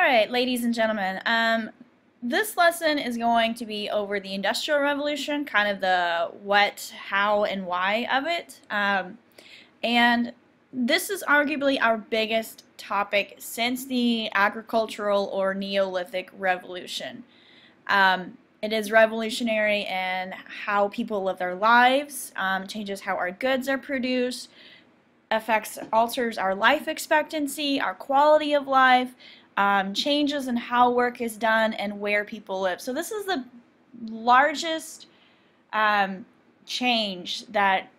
Alright, ladies and gentlemen, this lesson is going to be over the Industrial Revolution, kind of the what, how, and why of it. And this is arguably our biggest topic since the agricultural or Neolithic Revolution. It is revolutionary in how people live their lives, changes how our goods are produced, alters our life expectancy, our quality of life, changes in how work is done and where people live. So this is the largest change that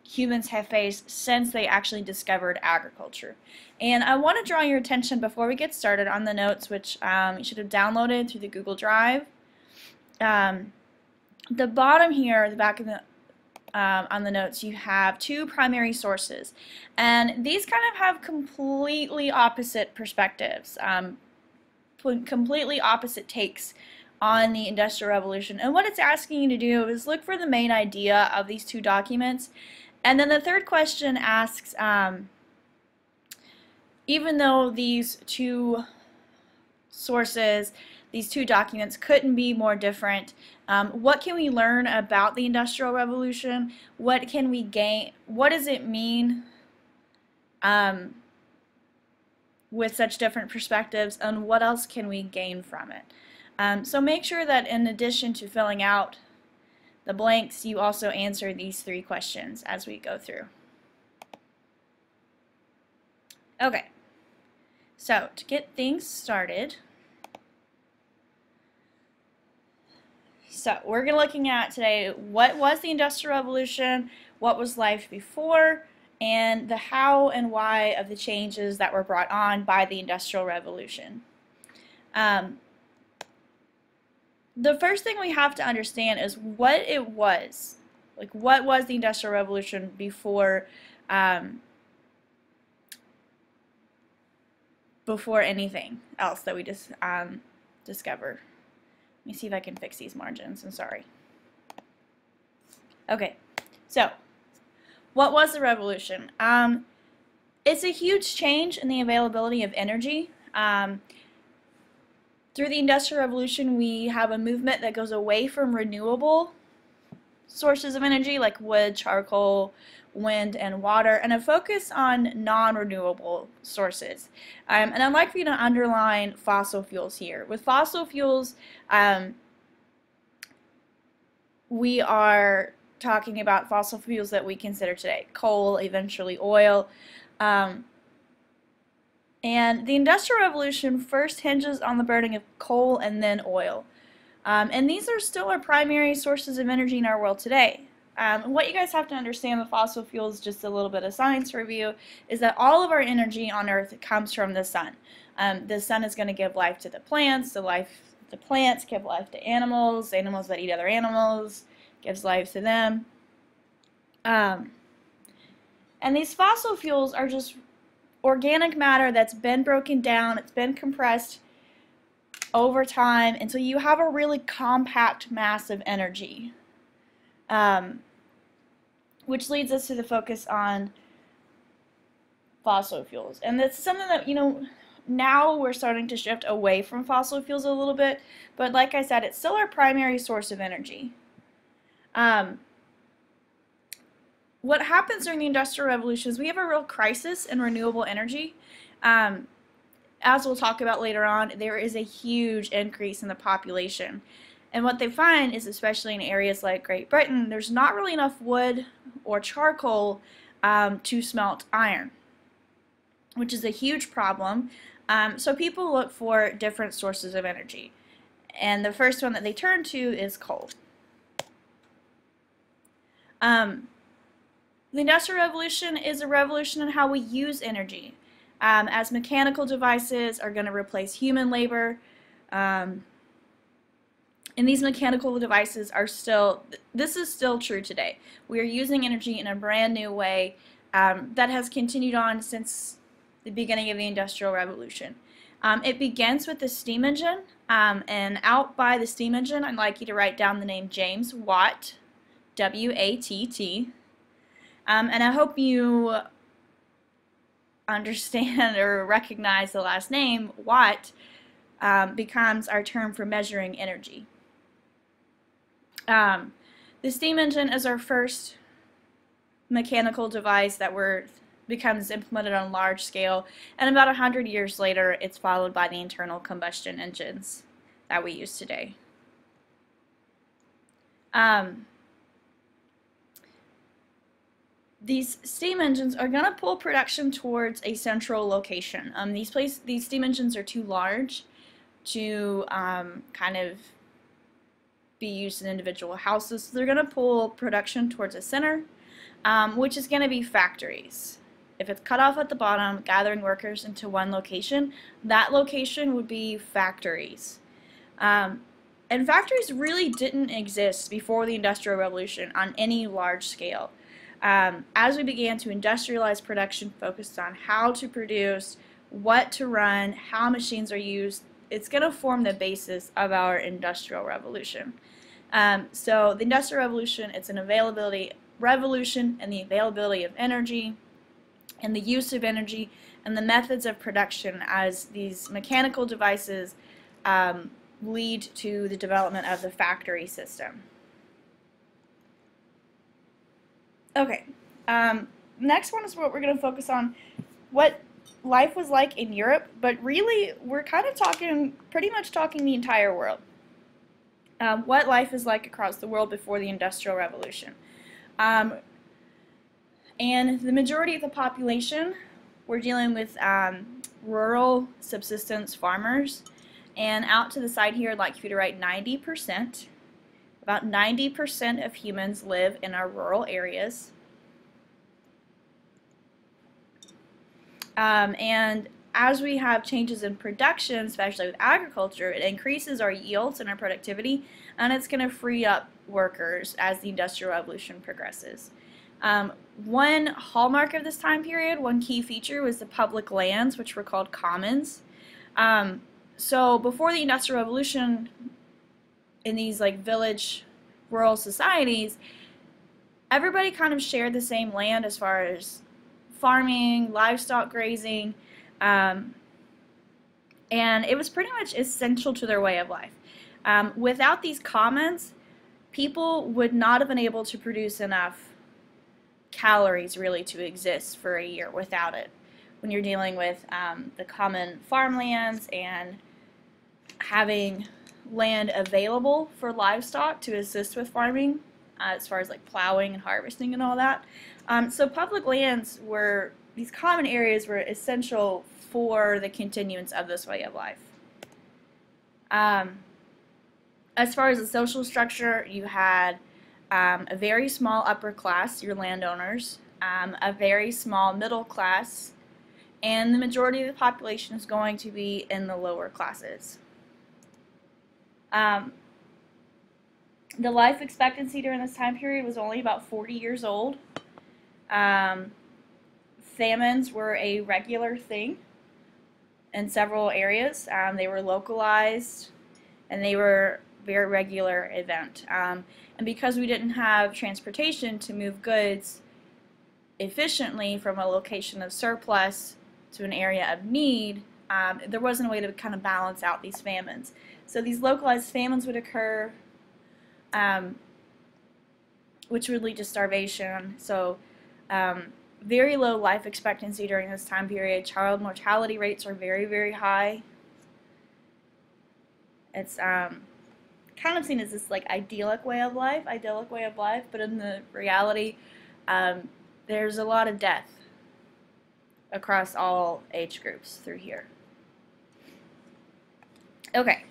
humans have faced since they actually discovered agriculture. And I want to draw your attention before we get started on the notes, which you should have downloaded through the Google Drive. The bottom here, the back of the on the notes, you have two primary sources, and these kind of have completely opposite perspectives, completely opposite takes on the Industrial Revolution. And what it's asking you to do is look for the main idea of these two documents. And then the third question asks, even though these two sources, these two documents couldn't be more different, what can we learn about the Industrial Revolution? What can we gain? What does it mean with such different perspectives, and what else can we gain from it? So make sure that in addition to filling out the blanks, you also answer these three questions as we go through. Okay, so to get things started, so we're looking at today what was the Industrial Revolution, what was life before, and the how and why of the changes that were brought on by the Industrial Revolution. The first thing we have to understand is what it was. Like, what was the Industrial Revolution before before anything else that we just discovered. Let me see if I can fix these margins. I'm sorry. Okay, so what was the revolution? It's a huge change in the availability of energy. Through the Industrial Revolution, we have a movement that goes away from renewable sources of energy like wood, charcoal, wind, and water, and a focus on non-renewable sources. And I'd like for you to underline fossil fuels here. With fossil fuels, we are talking about fossil fuels that we consider today: coal, eventually oil. And the Industrial Revolution first hinges on the burning of coal and then oil. And these are still our primary sources of energy in our world today. What you guys have to understand with fossil fuels, just a little bit of science review, is that all of our energy on Earth comes from the sun. The sun is going to give life to the plants. The plants give life to animals. Animals that eat other animals gives life to them. And these fossil fuels are just organic matter that's been broken down, it's been compressed over time until you have a really compact mass of energy, which leads us to the focus on fossil fuels. And that's something that, now we're starting to shift away from fossil fuels a little bit, but like I said, it's still our primary source of energy. What happens during the Industrial Revolution is we have a real crisis in renewable energy. As we'll talk about later on, there is a huge increase in the population. And what they find is, especially in areas like Great Britain, there's not really enough wood or charcoal to smelt iron, which is a huge problem. So people look for different sources of energy. And the first one that they turn to is coal. The Industrial Revolution is a revolution in how we use energy, as mechanical devices are going to replace human labor, and these mechanical devices are this is still true today. We are using energy in a brand new way that has continued on since the beginning of the Industrial Revolution. It begins with the steam engine, and out by the steam engine, I'd like you to write down the name James Watt, W-A-T-T. And I hope you understand or recognize the last name, Watt, becomes our term for measuring energy. The steam engine is our first mechanical device that becomes implemented on a large scale, and about 100 years later it's followed by the internal combustion engines that we use today. These steam engines are going to pull production towards a central location. These steam engines are too large to kind of be used in individual houses, so they're going to pull production towards a center, which is going to be factories. If it's cut off at the bottom, gathering workers into one location, that location would be factories. And factories really didn't exist before the Industrial Revolution on any large scale. As we began to industrialize production, focused on how to produce, what to run, how machines are used, it's going to form the basis of our Industrial Revolution. So the Industrial Revolution, it's an availability revolution in the availability of energy and the use of energy and the methods of production as these mechanical devices lead to the development of the factory system. Okay, next one is what we're going to focus on, what life was like in Europe, but really we're kind of pretty much talking the entire world. What life is like across the world before the Industrial Revolution. And the majority of the population, we're dealing with rural subsistence farmers. And out to the side here, I'd like you to write 90%. About 90% of humans live in our rural areas. And as we have changes in production, especially with agriculture, it increases our yields and our productivity, and it's going to free up workers as the Industrial Revolution progresses. One hallmark of this time period, one key feature, was the public lands, which were called commons. So before the Industrial Revolution, in these like village, rural societies, everybody kind of shared the same land as far as farming, livestock grazing, and it was pretty much essential to their way of life. Without these commons, people would not have been able to produce enough calories really to exist for a year without it. When you're dealing with the common farmlands and having land available for livestock to assist with farming, as far as like plowing and harvesting and all that. So public lands these common areas were essential for the continuance of this way of life. As far as the social structure, you had a very small upper class, your landowners, a very small middle class, and the majority of the population is going to be in the lower classes. The life expectancy during this time period was only about 40 years old. Famines were a regular thing in several areas. They were localized, and they were a very regular event. And because we didn't have transportation to move goods efficiently from a location of surplus to an area of need, there wasn't a way to kind of balance out these famines. So these localized famines would occur, which would lead to starvation. So very low life expectancy during this time period. Child mortality rates are very, very high. It's kind of seen as this like idyllic way of life, but in the reality, there's a lot of death across all age groups through here. Okay,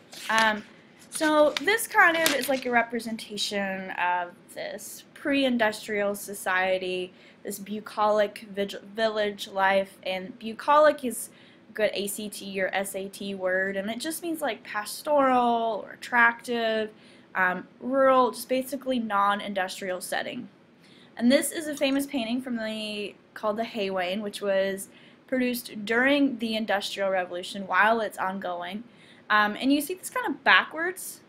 so this kind of is like a representation of this pre-industrial society, this bucolic village life, and bucolic is a good ACT or SAT word, and it just means like pastoral or attractive, rural, just basically non-industrial setting. And this is a famous painting called the Haywain, which was produced during the Industrial Revolution while it's ongoing. And you see this kind of backwards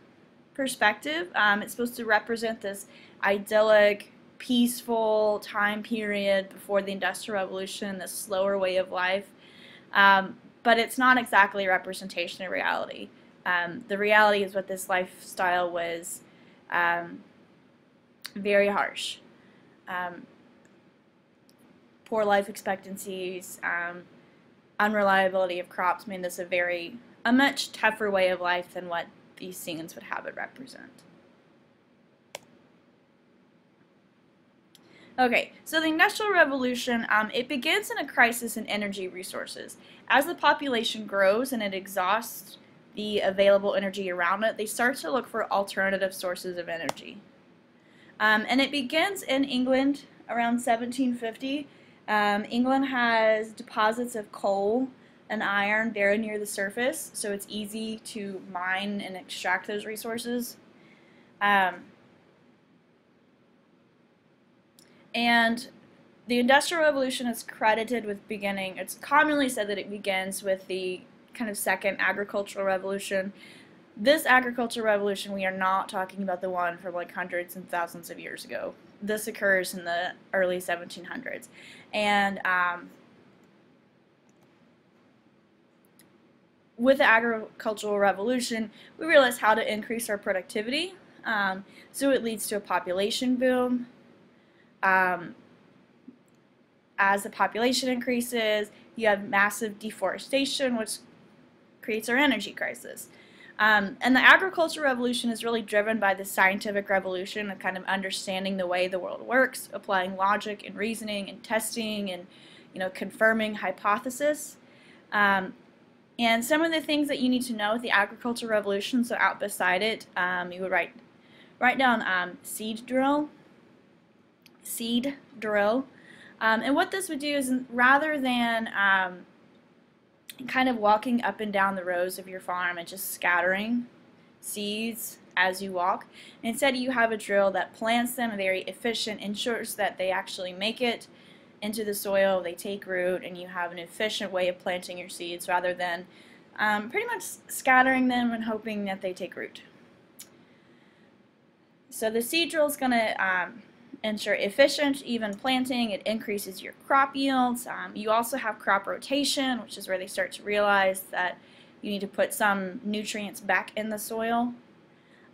perspective. It's supposed to represent this idyllic, peaceful time period before the Industrial Revolution, this slower way of life. but it's not exactly a representation of reality. The reality is what this lifestyle was very harsh. Poor life expectancies, unreliability of crops made this a much tougher way of life than what these scenes would have it represent. Okay, so the Industrial Revolution, it begins in a crisis in energy resources. As the population grows and it exhausts the available energy around it, they start to look for alternative sources of energy. And it begins in England around 1750. England has deposits of coal and iron buried near the surface, so it's easy to mine and extract those resources. And the Industrial Revolution is credited with beginning, it's commonly said that it begins with the kind of second agricultural revolution. This agricultural revolution, we are not talking about the one from like hundreds and thousands of years ago. This occurs in the early 1700s. And with the agricultural revolution, we realized how to increase our productivity. So it leads to a population boom. As the population increases, you have massive deforestation, which creates our energy crisis. And the agricultural revolution is really driven by the scientific revolution of kind of understanding the way the world works, applying logic and reasoning and testing and confirming hypothesis. And some of the things that you need to know with the agricultural revolution, so out beside it, you would write down seed drill. And what this would do is, rather than kind of walking up and down the rows of your farm and just scattering seeds as you walk, instead you have a drill that plants them very efficient, ensures that they actually make it into the soil, they take root, and you have an efficient way of planting your seeds rather than pretty much scattering them and hoping that they take root. So the seed drill is going to ensure efficient, even planting. It increases your crop yields. You also have crop rotation, which is where they start to realize that you need to put some nutrients back in the soil.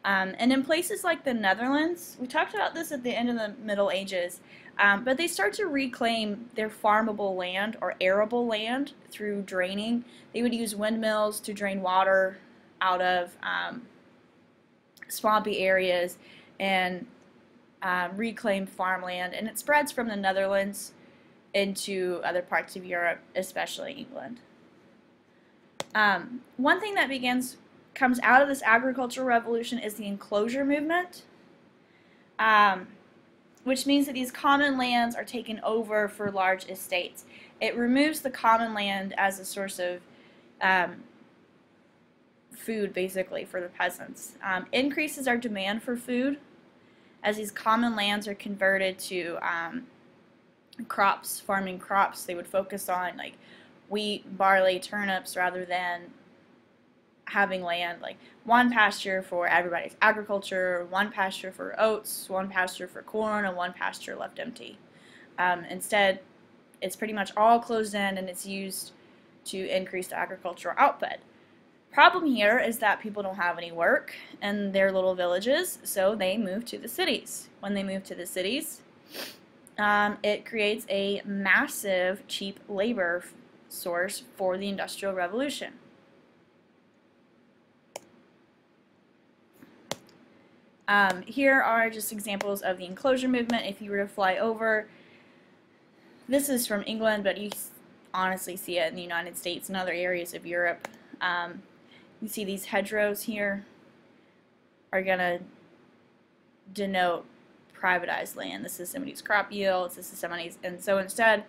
And in places like the Netherlands, we talked about this at the end of the Middle Ages, but they start to reclaim their farmable land or arable land through draining. They would use windmills to drain water out of swampy areas and reclaim farmland, and it spreads from the Netherlands into other parts of Europe, especially England. One thing that comes out of this agricultural revolution is the Enclosure Movement, which means that these common lands are taken over for large estates. It removes the common land as a source of food, basically, for the peasants. Increases our demand for food, as these common lands are converted to crops, farming crops. They would focus on like wheat, barley, turnips, rather than having land like one pasture for everybody's agriculture, one pasture for oats, one pasture for corn, and one pasture left empty. Instead, it's pretty much all closed in, and it's used to increase the agricultural output. Problem here is that people don't have any work in their little villages, so they move to the cities. When they move to the cities, it creates a massive cheap labor source for the Industrial Revolution. Here are just examples of the Enclosure Movement. If you were to fly over, this is from England, but you honestly see it in the United States and other areas of Europe. You see these hedgerows here are going to denote privatized land. This is somebody's crop yields, this is somebody's, and so instead,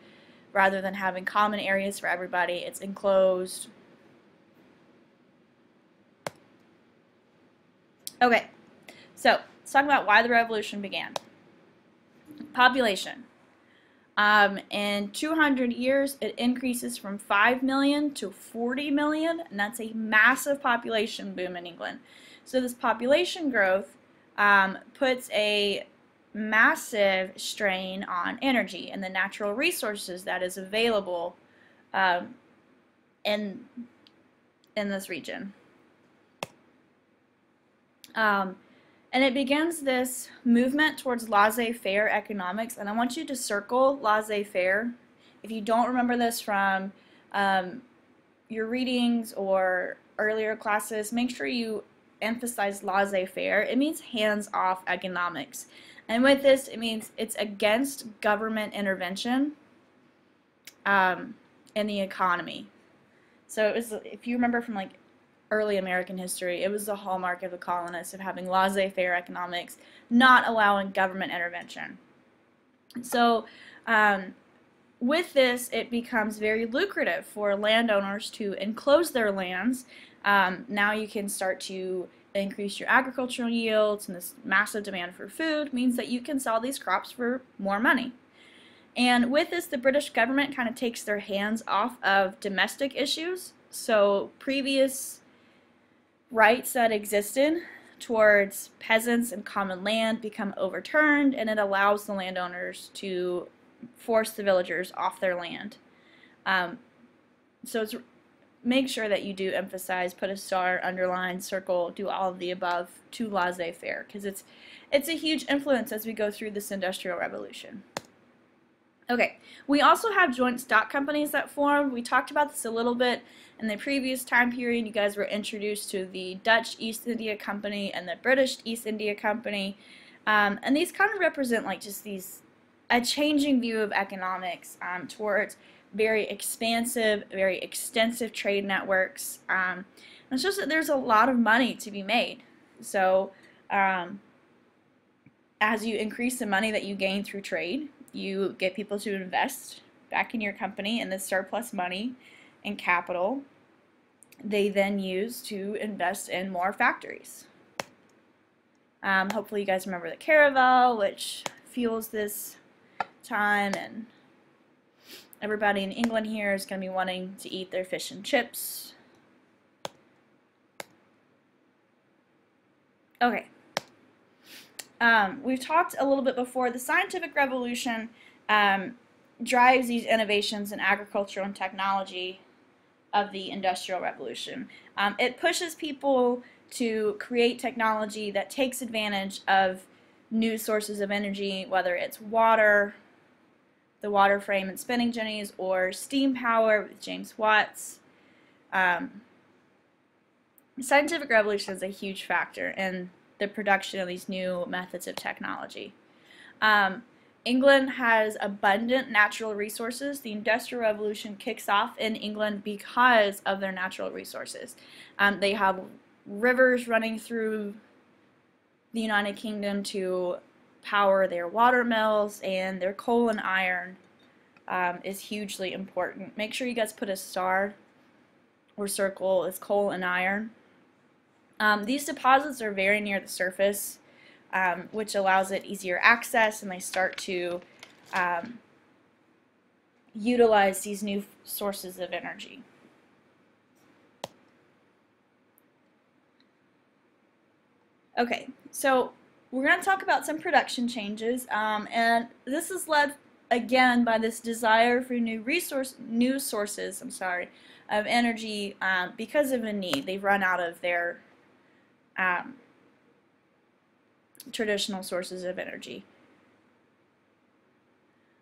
rather than having common areas for everybody, it's enclosed. Okay, so let's talk about why the revolution began. Population. In 200 years, it increases from 5 million to 40 million, and that's a massive population boom in England. So this population growth puts a massive strain on energy and the natural resources that is available in this region. And it begins this movement towards laissez-faire economics, and I want you to circle laissez-faire. If you don't remember this from your readings or earlier classes, make sure you emphasize laissez-faire. It means hands-off economics. And with this, it means it's against government intervention in the economy. So it was, if you remember from like early American history, it was the hallmark of the colonists of having laissez-faire economics, not allowing government intervention. So with this, it becomes very lucrative for landowners to enclose their lands. Now you can start to increase your agricultural yields, and this massive demand for food means that you can sell these crops for more money. And with this, the British government kind of takes their hands off of domestic issues. So previous rights that existed towards peasants and common land become overturned, and it allows the landowners to force the villagers off their land. So make sure that you do emphasize, put a star, underline, circle, do all of the above to laissez-faire, because it's a huge influence as we go through this Industrial Revolution. Okay, we also have joint stock companies that formed. We talked about this a little bit in the previous time period. You guys were introduced to the Dutch East India Company and the British East India Company, and these kind of represent like just a changing view of economics towards very expansive, very extensive trade networks. It's just that there's a lot of money to be made. So as you increase the money that you gain through trade, you get people to invest back in your company, and the surplus money and capital they then use to invest in more factories. Hopefully you guys remember the caravel, which fuels this time, and everybody in England here is going to be wanting to eat their fish and chips. Okay. We've talked a little bit before. The scientific revolution drives these innovations in agriculture and technology of the Industrial Revolution. It pushes people to create technology that takes advantage of new sources of energy, whether it's water, the water frame and spinning jennies, or steam power with James Watt's. Scientific revolution is a huge factor in the production of these new methods of technology. England has abundant natural resources. The Industrial Revolution kicks off in England because of their natural resources. They have rivers running through the United Kingdom to power their water mills, and their coal and iron is hugely important. Make sure you guys put a star or circle as coal and iron. These deposits are very near the surface, which allows it easier access, and they start to utilize these new sources of energy. Okay, so we're going to talk about some production changes, and this is led again by this desire for new sources of energy because of a need. They've run out of their traditional sources of energy.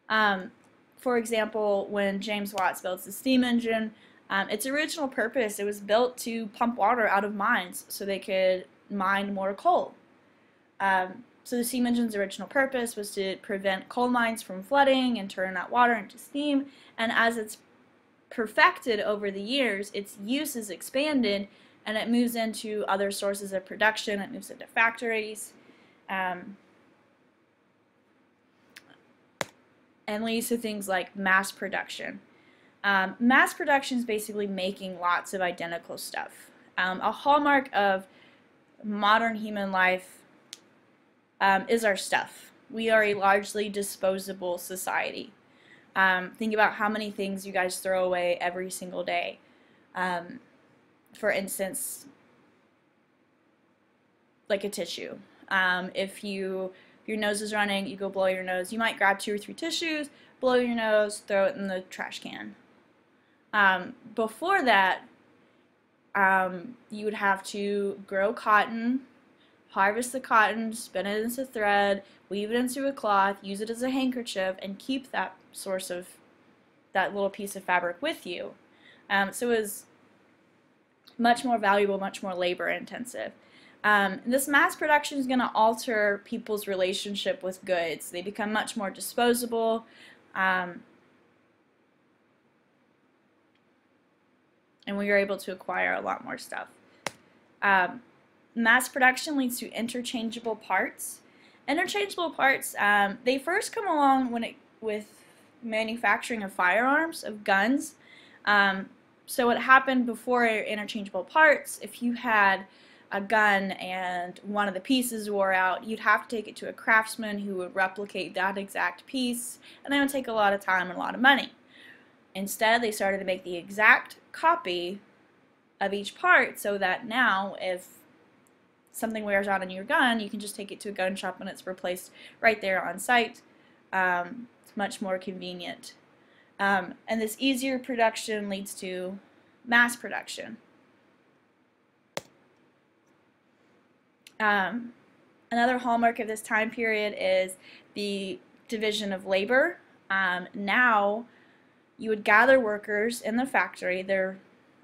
For example, when James Watt builds the steam engine, its original purpose, it was built to pump water out of mines so they could mine more coal. So the steam engine's original purpose was to prevent coal mines from flooding and turn that water into steam, and as it's perfected over the years, its use is expanded, and it moves into other sources of production. It moves into factories, and leads to things like mass production. Mass production is basically making lots of identical stuff. A hallmark of modern human life is our stuff. We are a largely disposable society. Think about how many things you guys throw away every single day. For instance, like a tissue. If your nose is running, you go blow your nose, you might grab 2 or 3 tissues, blow your nose, throw it in the trash can. Before that, you would have to grow cotton, harvest the cotton, spin it into thread, weave it into a cloth, use it as a handkerchief, and keep that source of that little piece of fabric with you. So it was much more valuable, much more labor intensive. This mass production is going to alter people's relationship with goods. They become much more disposable. And we were able to acquire a lot more stuff. Mass production leads to interchangeable parts. Interchangeable parts, they first come along with manufacturing of firearms, of guns. So what happened before interchangeable parts, if you had a gun and one of the pieces wore out, you'd have to take it to a craftsman who would replicate that exact piece, and that would take a lot of time and a lot of money. Instead, they started to make the exact copy of each part so that now if something wears out on your gun, you can just take it to a gun shop and it's replaced right there on site. It's much more convenient. And this easier production leads to mass production. Another hallmark of this time period is the division of labor. Now, you would gather workers in the factory. They're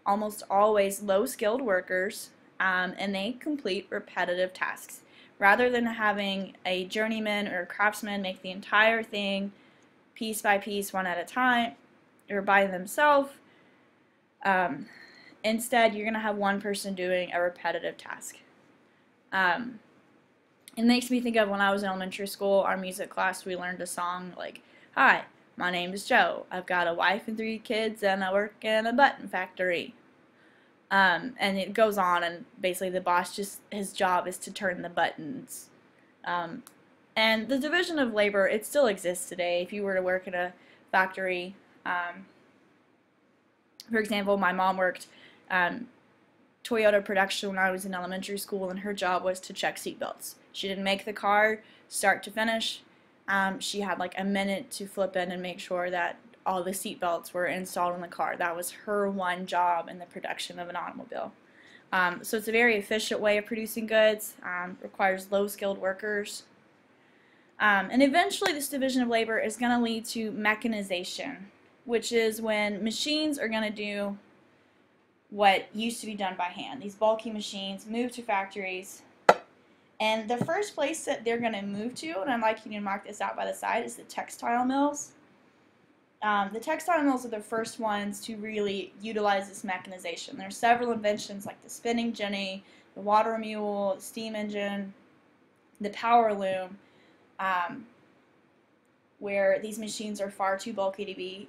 almost always low-skilled workers, and they complete repetitive tasks. Rather than having a journeyman or a craftsman make the entire thing piece by piece, one at a time, or by themselves, instead you're going to have one person doing a repetitive task. It makes me think of when I was in elementary school, our music class, we learned a song like, "Hi, my name is Joe. I've got a wife and 3 kids, and I work in a button factory." And it goes on, and basically the boss his job is to turn the buttons. And the division of labor, it still exists today. If you were to work in a factory, for example, my mom worked Toyota production when I was in elementary school, and her job was to check seatbelts. She didn't make the car start to finish. She had like a minute to flip in and make sure that all the seatbelts were installed in the car. That was her one job in the production of an automobile. So it's a very efficient way of producing goods, requires low-skilled workers. And eventually this division of labor is going to lead to mechanization, which is when machines are going to do what used to be done by hand. These bulky machines move to factories. And the first place that they're going to move to, and I'd like you to mark this out by the side, is the textile mills. The textile mills are the first ones to really utilize this mechanization. There are several inventions like the spinning jenny, the water mule, the steam engine, the power loom, where these machines are far too bulky to be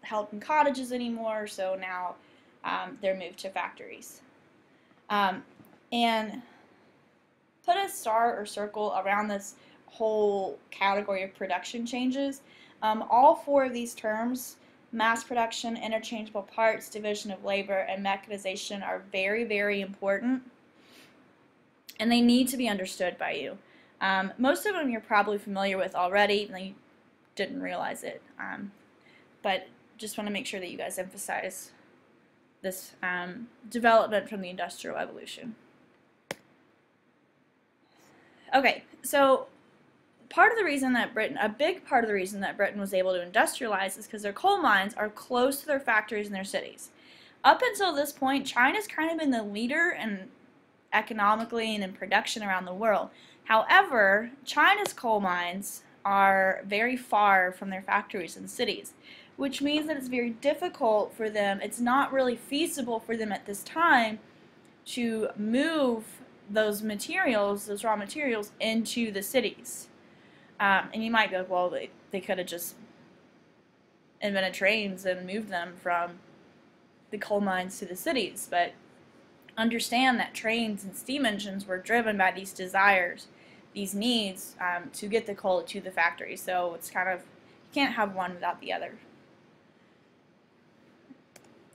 held in cottages anymore, so now they're moved to factories. And put a star or circle around this whole category of production changes. All 4 of these terms, mass production, interchangeable parts, division of labor, and mechanization, are very, very important, and they need to be understood by you. Most of them you're probably familiar with already, and you didn't realize it, but just want to make sure that you guys emphasize this development from the Industrial Revolution. Okay, so part of the reason that a big part of the reason that Britain was able to industrialize is because their coal mines are close to their factories and their cities. Up until this point, China's kind of been the leader in economically and in production around the world. However, China's coal mines are very far from their factories and cities, which means that it's very difficult for them, it's not really feasible for them at this time to move those materials, those raw materials, into the cities. And you might go, well, they could have just invented trains and moved them from the coal mines to the cities, but understand that trains and steam engines were driven by these desires, these needs to get the coal to the factory. So it's kind of, you can't have one without the other.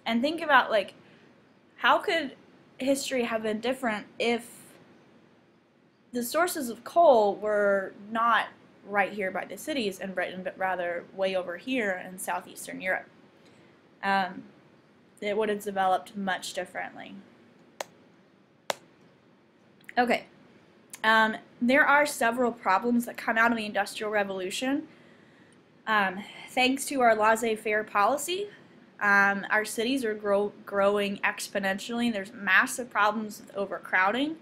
And think about, like, how could history have been different if the sources of coal were not right here by the cities in Britain, but rather way over here in southeastern Europe? it would have developed much differently. Okay, there are several problems that come out of the Industrial Revolution. Thanks to our laissez-faire policy, our cities are growing exponentially. There's massive problems with overcrowding,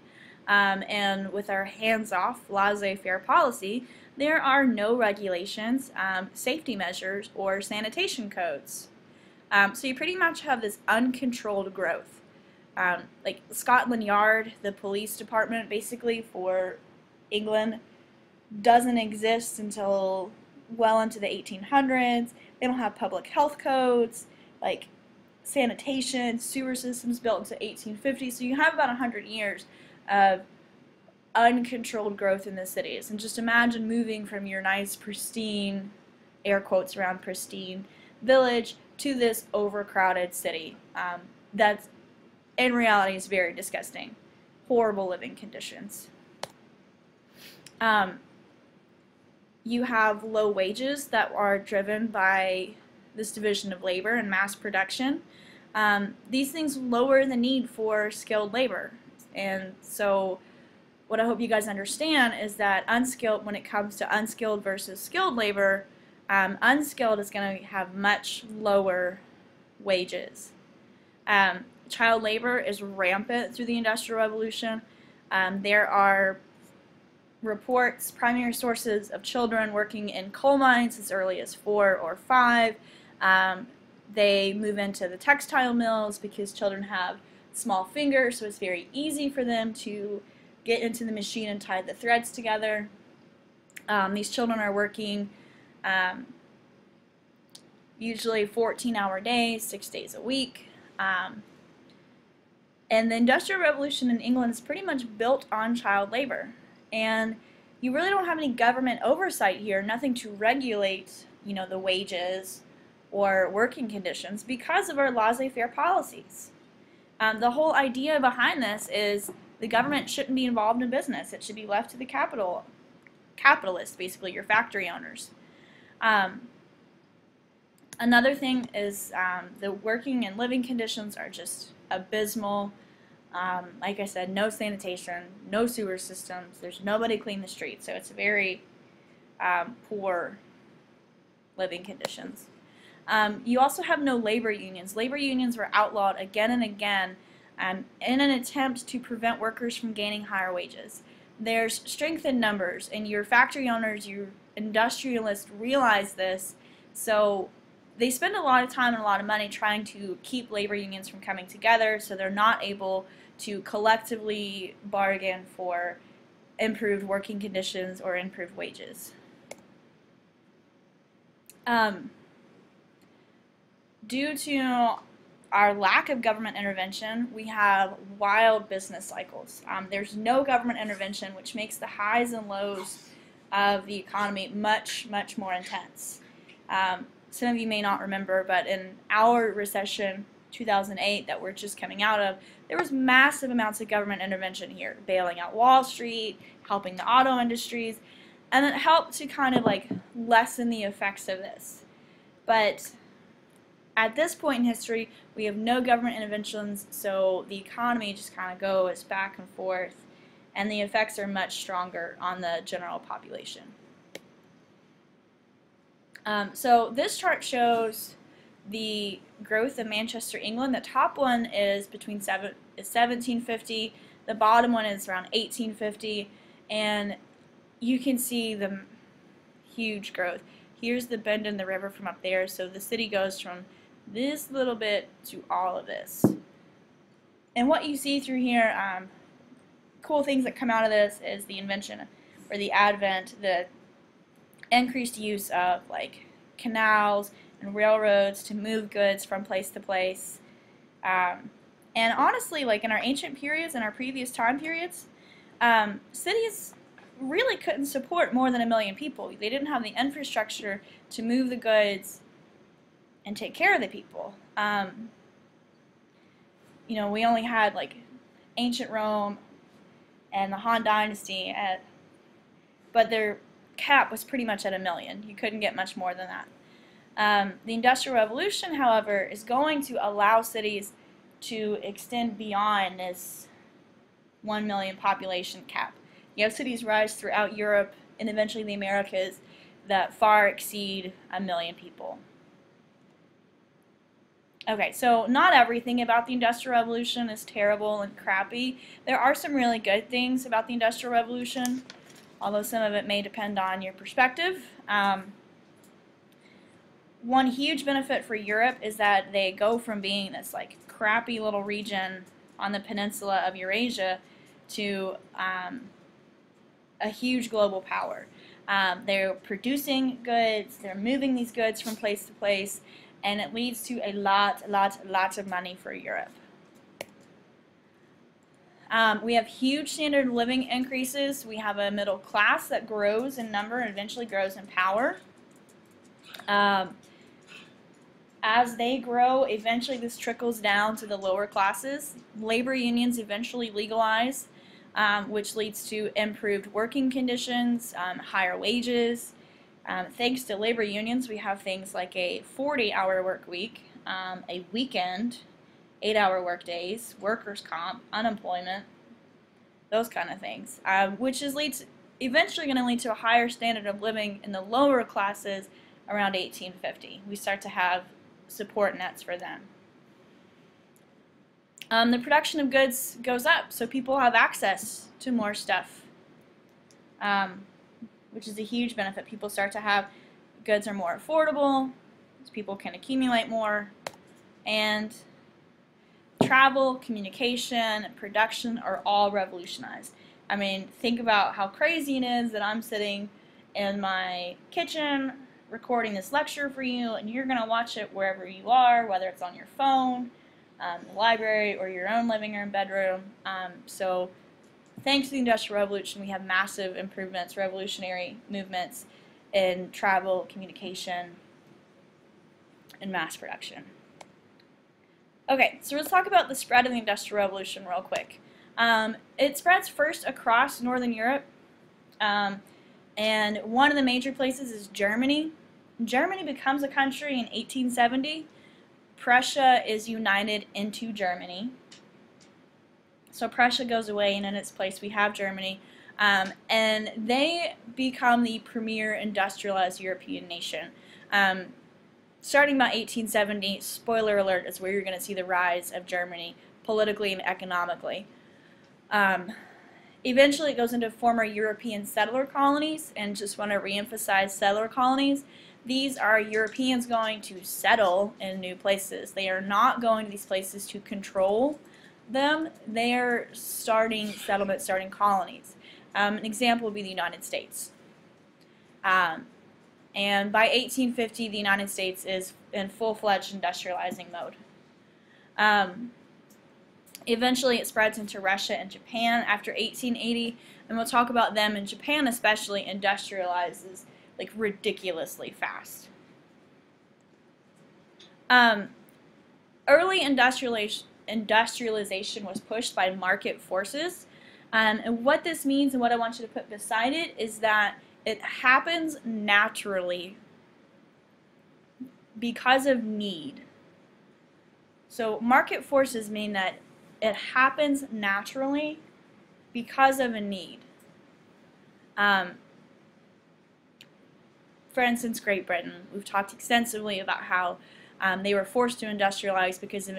and with our hands-off laissez-faire policy, there are no regulations, safety measures, or sanitation codes. So you pretty much have this uncontrolled growth. Like Scotland Yard, the police department basically for England, doesn't exist until well into the 1800s. They don't have public health codes, like sanitation, sewer systems built into 1850. So you have about 100 years of uncontrolled growth in the cities. And just imagine moving from your nice, pristine, air quotes around pristine, village to this overcrowded city. That's, in reality, is very disgusting. Horrible living conditions. You have low wages that are driven by this division of labor and mass production. These things lower the need for skilled labor. And so what I hope you guys understand is that unskilled, when it comes to unskilled versus skilled labor, unskilled is going to have much lower wages. Child labor is rampant through the Industrial Revolution. There are reports, primary sources of children working in coal mines as early as 4 or 5. They move into the textile mills because children have small fingers, so it's very easy for them to get into the machine and tie the threads together. These children are working usually 14-hour days, 6 days a week. And the Industrial Revolution in England is pretty much built on child labor. And you really don't have any government oversight here, nothing to regulate, you know, the wages or working conditions because of our laissez-faire policies. The whole idea behind this is the government shouldn't be involved in business. It should be left to the capitalists, basically your factory owners. Another thing is the working and living conditions are just abysmal. Like I said, no sanitation, no sewer systems, there's nobody to clean the streets, so it's very poor living conditions. You also have no labor unions. Labor unions were outlawed again and again in an attempt to prevent workers from gaining higher wages. There's strength in numbers, and your factory owners, your industrialists realize this, so they spend a lot of time and a lot of money trying to keep labor unions from coming together, so they're not able to collectively bargain for improved working conditions or improved wages. Due to our lack of government intervention, we have wild business cycles. There's no government intervention, which makes the highs and lows of the economy much, much more intense. Some of you may not remember, but in our recession, 2008, that we're just coming out of, there was massive amounts of government intervention here, bailing out Wall Street, helping the auto industries, and it helped to kind of like lessen the effects of this. But at this point in history, we have no government interventions, so the economy just kind of goes back and forth, and the effects are much stronger on the general population. So this chart shows the growth of Manchester, England. The top one is between 1750. The bottom one is around 1850, and you can see the huge growth. Here's the bend in the river from up there, so the city goes from this little bit to all of this. And what you see through here, cool things that come out of this is the invention or the advent, the increased use of like canals and railroads to move goods from place to place. And honestly, like in our ancient periods and our previous time periods, cities really couldn't support more than 1 million people. They didn't have the infrastructure to move the goods and take care of the people. You know, we only had like ancient Rome and the Han Dynasty, but their cap was pretty much at 1 million. You couldn't get much more than that. The Industrial Revolution, however, is going to allow cities to extend beyond this 1 million population cap. You have cities rise throughout Europe and eventually the Americas that far exceed 1 million people. Okay, so not everything about the Industrial Revolution is terrible and crappy. There are some really good things about the Industrial Revolution, although some of it may depend on your perspective. One huge benefit for Europe is that they go from being this like crappy little region on the peninsula of Eurasia to a huge global power. They're producing goods, they're moving these goods from place to place, and it leads to a lot of money for Europe. We have huge standard of living increases. We have a middle class that grows in number and eventually grows in power. As they grow, eventually this trickles down to the lower classes. Labor unions eventually legalize, which leads to improved working conditions, higher wages. Thanks to labor unions, we have things like a 40-hour work week, a weekend, 8-hour work days, workers' comp, unemployment, those kind of things, which is eventually going to lead to a higher standard of living in the lower classes around 1850. We start to have support nets for them. The production of goods goes up, so people have access to more stuff, which is a huge benefit. People start to have, goods are more affordable, so people can accumulate more, and travel, communication, and production are all revolutionized. I mean, think about how crazy it is that I'm sitting in my kitchen recording this lecture for you, and you're going to watch it wherever you are, whether it's on your phone, the library, or your own living room, bedroom. So thanks to the Industrial Revolution, we have massive improvements, revolutionary movements in travel, communication, and mass production. Okay, so let's talk about the spread of the Industrial Revolution real quick. It spreads first across Northern Europe, and one of the major places is Germany. Germany becomes a country in 1870. Prussia is united into Germany. So Prussia goes away, and in its place we have Germany. And they become the premier industrialized European nation. Starting about 1870, spoiler alert, is where you're going to see the rise of Germany politically and economically. Eventually it goes into former European settler colonies, and just want to reemphasize settler colonies. These are Europeans going to settle in new places. They are not going to these places to control them. They are starting settlements, starting colonies. An example would be the United States. And by 1850, the United States is in full-fledged industrializing mode. Eventually, it spreads into Russia and Japan after 1880, and we'll talk about them. And Japan especially industrializes like ridiculously fast. Early industrialization was pushed by market forces, and what this means and what I want you to put beside it is that it happens naturally because of need. So market forces mean that it happens naturally because of a need. For instance, Great Britain. We've talked extensively about how they were forced to industrialize because of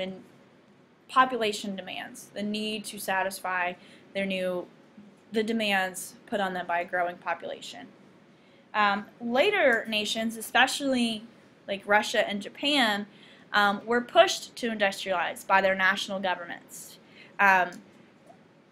population demands, the need to satisfy the demands put on them by a growing population. Later nations, especially like Russia and Japan, were pushed to industrialize by their national governments.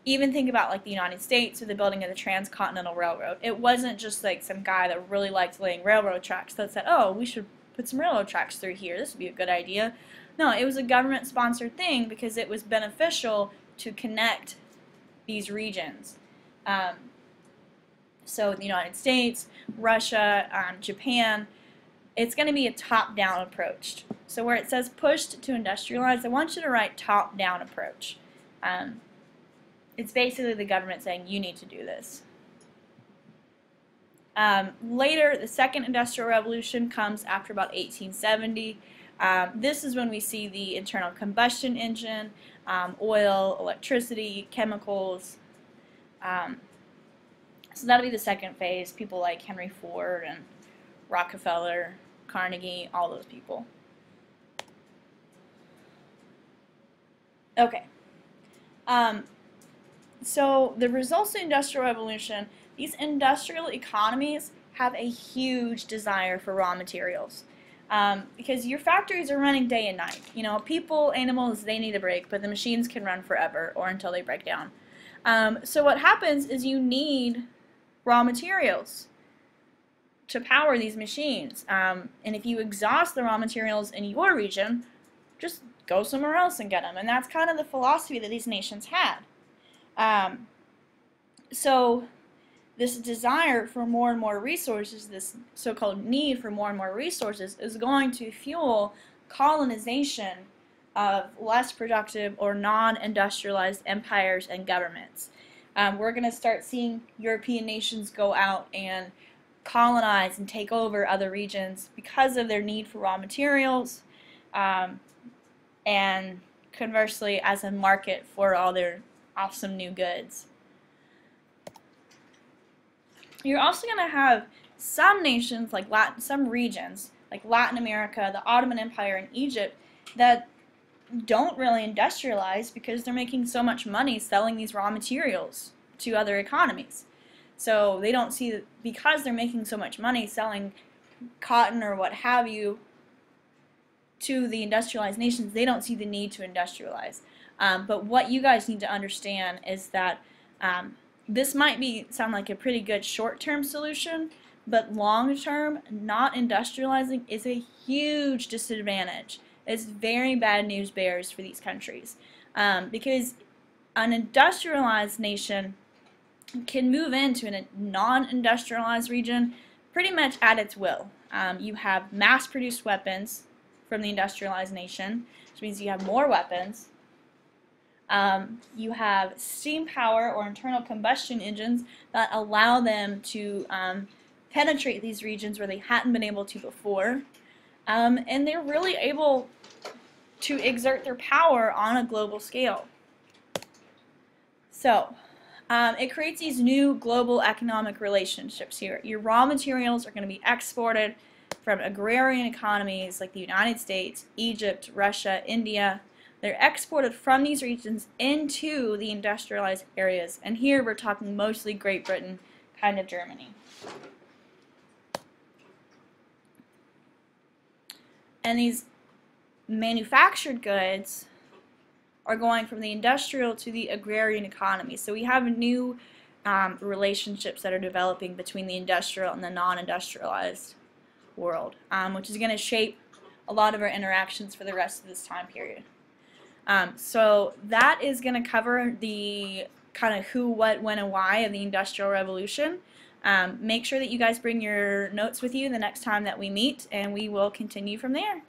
Even think about like the United States with the building of the Transcontinental Railroad. It wasn't just like some guy that really liked laying railroad tracks that said, oh, we should put some railroad tracks through here. This would be a good idea. No, it was a government-sponsored thing because it was beneficial to connect these regions. So the United States, Russia, Japan, it's going to be a top-down approach. So where it says pushed to industrialize, I want you to write top-down approach. It's basically the government saying you need to do this. Later, the second industrial revolution comes after about 1870. This is when we see the internal combustion engine, oil, electricity, chemicals. So that'll be the second phase. People like Henry Ford and Rockefeller, Carnegie, all those people. Okay. So the results of the Industrial Revolution, these industrial economies have a huge desire for raw materials. Because your factories are running day and night. You know, people, animals, they need a break, but the machines can run forever or until they break down. So what happens is you need raw materials to power these machines. And if you exhaust the raw materials in your region, just go somewhere else and get them. And that's kind of the philosophy that these nations had. So this desire for more and more resources, this so-called need for more and more resources, is going to fuel colonization of less productive or non-industrialized empires and governments. We're going to start seeing European nations go out and colonize and take over other regions because of their need for raw materials, and conversely as a market for all their awesome new goods. You're also going to have some nations, like some regions, like Latin America, the Ottoman Empire, and Egypt, that don't really industrialize because they're making so much money selling these raw materials to other economies. So they don't see that because they're making so much money selling cotton or what have you to the industrialized nations, they don't see the need to industrialize. But what you guys need to understand is that this might sound like a pretty good short-term solution, but long-term, not industrializing is a huge disadvantage. It's very bad news bears for these countries, because an industrialized nation can move into a non-industrialized region pretty much at its will. You have mass-produced weapons from the industrialized nation, which means you have more weapons. You have steam power or internal combustion engines that allow them to penetrate these regions where they hadn't been able to before. And they're really able to exert their power on a global scale. So, it creates these new global economic relationships here. Your raw materials are going to be exported from agrarian economies like the United States, Egypt, Russia, India. They're exported from these regions into the industrialized areas. And here we're talking mostly Great Britain, kind of Germany. And these manufactured goods are going from the industrial to the agrarian economy. So we have new relationships that are developing between the industrial and the non-industrialized world, which is going to shape a lot of our interactions for the rest of this time period. So that is going to cover the kind of who, what, when, and why of the Industrial Revolution. Make sure that you guys bring your notes with you the next time that we meet, and we will continue from there.